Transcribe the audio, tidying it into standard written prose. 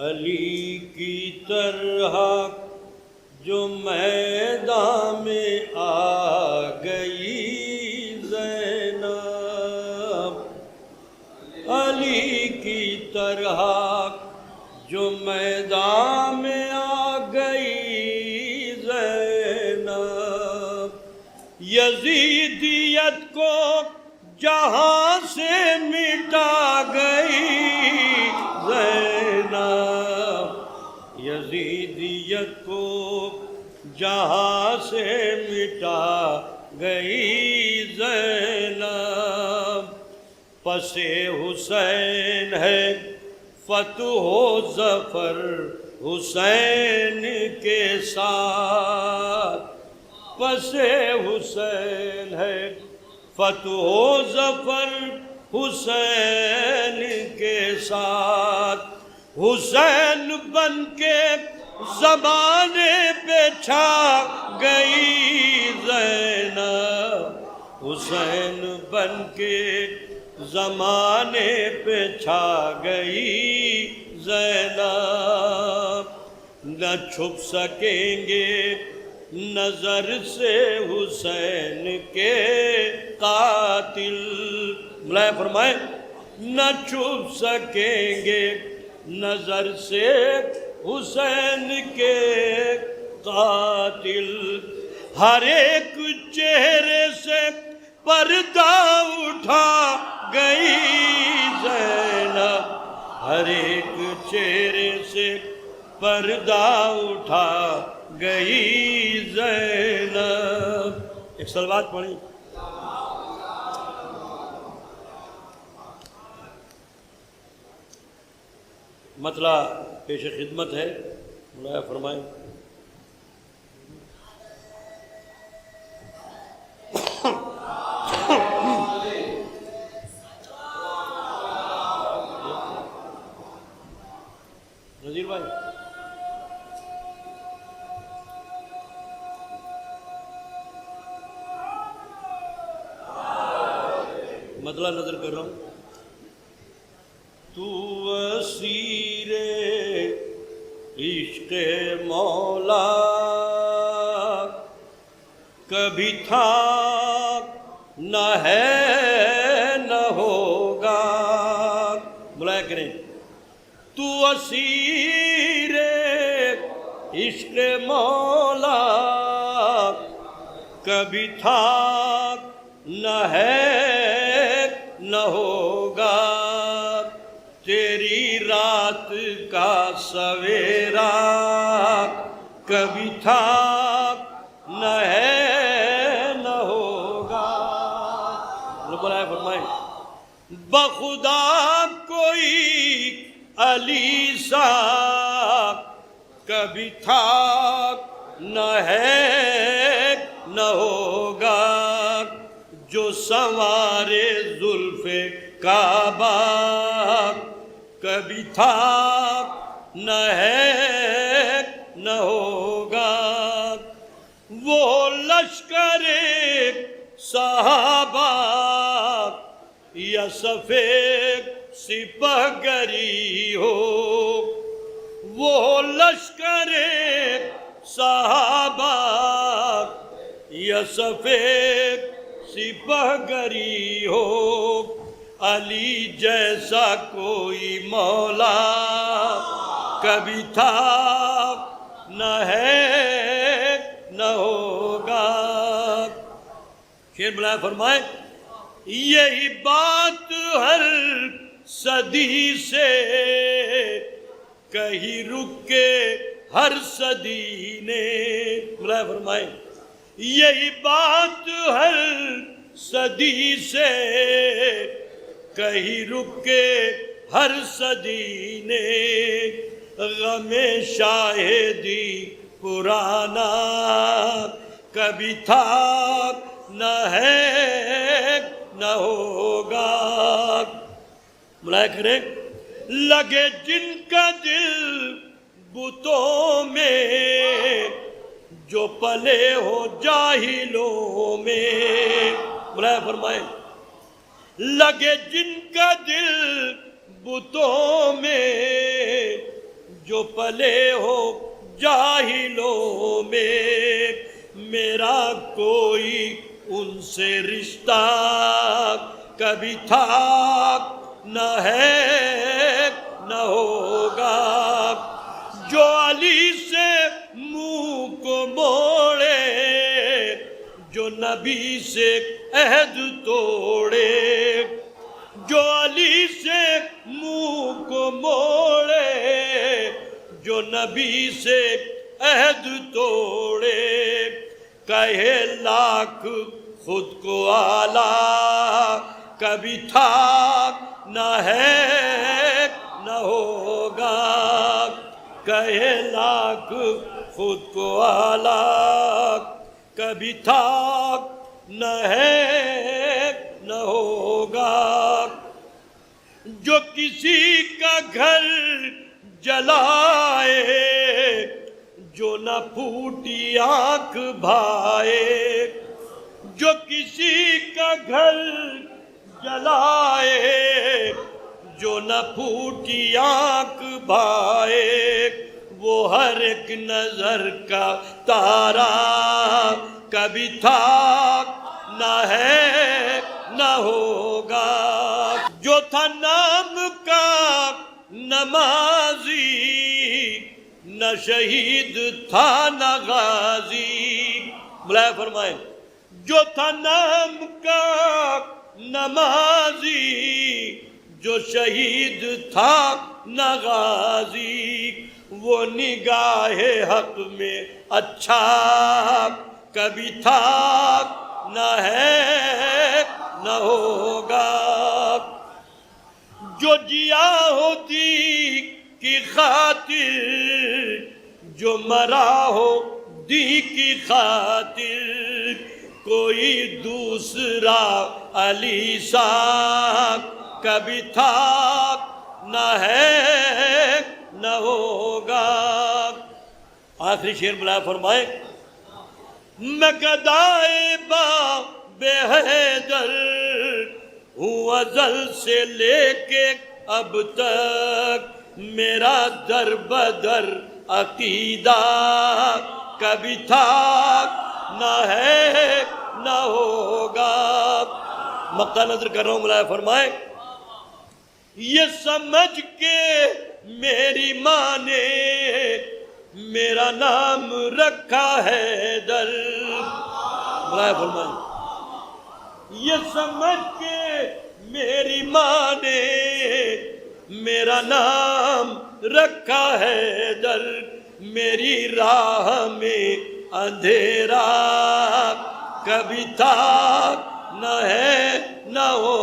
علی کی طرح جو میدان میں آ گئی زینب، علی کی طرح جو میدان میں آ گئی زینب، یزیدیت کو جہاں سے مٹا گئی زینب، یزیدیت کو جہاں سے مٹا گئی زینب، پس حسین ہے فتح و ظفر حسین کے ساتھ، پس حسین ہے فتح و ظفر حسین کے ساتھ، حسین بن کے زمانے پہ چھا گئی زینب، حسین بن کے زمانے پہ چھا گئی زینب، نہ چھپ سکیں گے نظر سے حسین کے قاتل، ملائے فرمائے نہ چھپ سکیں گے نظر سے حسین کے قاتل، ہر ایک چہرے سے پردہ اٹھا گئی زینب، ہر ایک چہرے سے پردہ اٹھا گئی زینب۔ ایک صلوات پڑھیں۔ مطلع پیش خدمت ہے، مولانا فرمائیں۔ نذیر بھائی مطلع نظر کر رہا ہوں۔ تو اسیر عشق مولا کبھی تھا نہ ہے نہ ہوگا، بلایا کریں، تو اسیر عشق مولا کبھی تھا نہ ہے نہ ہوگا، تیری رات کا سویرا کبھی تھا نہ ہے نہ ہوگا، بلائے فرمائیں، بخدا کوئی علی سا کبھی تھا نہ ہے نہ ہوگا، جو سنوارے زلف کعبہ کبھی تھا نہ ہے نہ ہوگا، وہ لشکر صحابہ یا سفید سپہ گری ہو، وہ لشکر صحابہ یا سفید سپہ گری ہو، علی جیسا کوئی مولا کبھی تھا نہ ہے نہ ہوگا۔ شیر بلائے فرمائے، یہی بات ہر صدی سے کہیں رک کے ہر صدی نے، بلائے فرمائے یہی بات ہر صدی سے کہیں رک کے ہر صدی نے، غم شاہدی پرانا کبھی تھا نہ ہے نہ ہوگا، بلائے کریں، لگے جن کا دل بتوں میں جو پلے ہو جاہلوں میں، بلائے فرمائیں، لگے جن کا دل بتوں میں جو پلے ہو جاہلوں میں، میرا کوئی ان سے رشتہ کبھی تھا نہ ہے نہ ہوگا، جو علی سے منہ کو موڑے، جو نبی سے عہد توڑے، جو علی سے منہ کو موڑے، جو نبی سے عہد توڑے، کہے لاکھ خود کو اعلیٰ، کبھی تھا نہ ہے نہ ہوگا، کہے لاکھ خود کو اعلیٰ، کبھی تھا نہ ہے نہ ہوگا، جو کسی کا گھر جلائے، جو نہ پھوٹی آنکھ بھائے، جو کسی کا گھر جلائے، جو نہ پھوٹی آنکھ بھائے، وہ ہر ایک نظر کا تارا، کبھی تھا نہ ہے نہ ہوگا، جو تھا نام کا نمازی، نہ شہید تھا نہ غازی، بلائے فرمائیں، جو تھا نام کا نمازی، جو شہید تھا نہ غازی، وہ نگاہ حق میں اچھا، کبھی تھا نہ ہے نہ ہوگا، جو جیا ہو دی کی خاطر، جو مرا ہو دی کی خاطر، کوئی دوسرا علی سا کبھی تھا نہ ہے نہ ہوگا۔ آخری شعر بلائے فرمائے، میں گدائے باب حیدر ہوں ازل سے لے کے اب تک، میرا در بدر عقیدہ کبھی تھا نہ ہے نہ ہوگا۔ مقطع نظر کر رہا ہوں، ملائے فرمائے، یہ سمجھ کے میری ماں نے میرا نام رکھا ہے در، ملائے فرمائے، یہ سمجھ کے میری ماں نے میرا نام رکھا ہے در، میری راہ میں اندھیرا کبھی تھا نہ ہے نہ ہو۔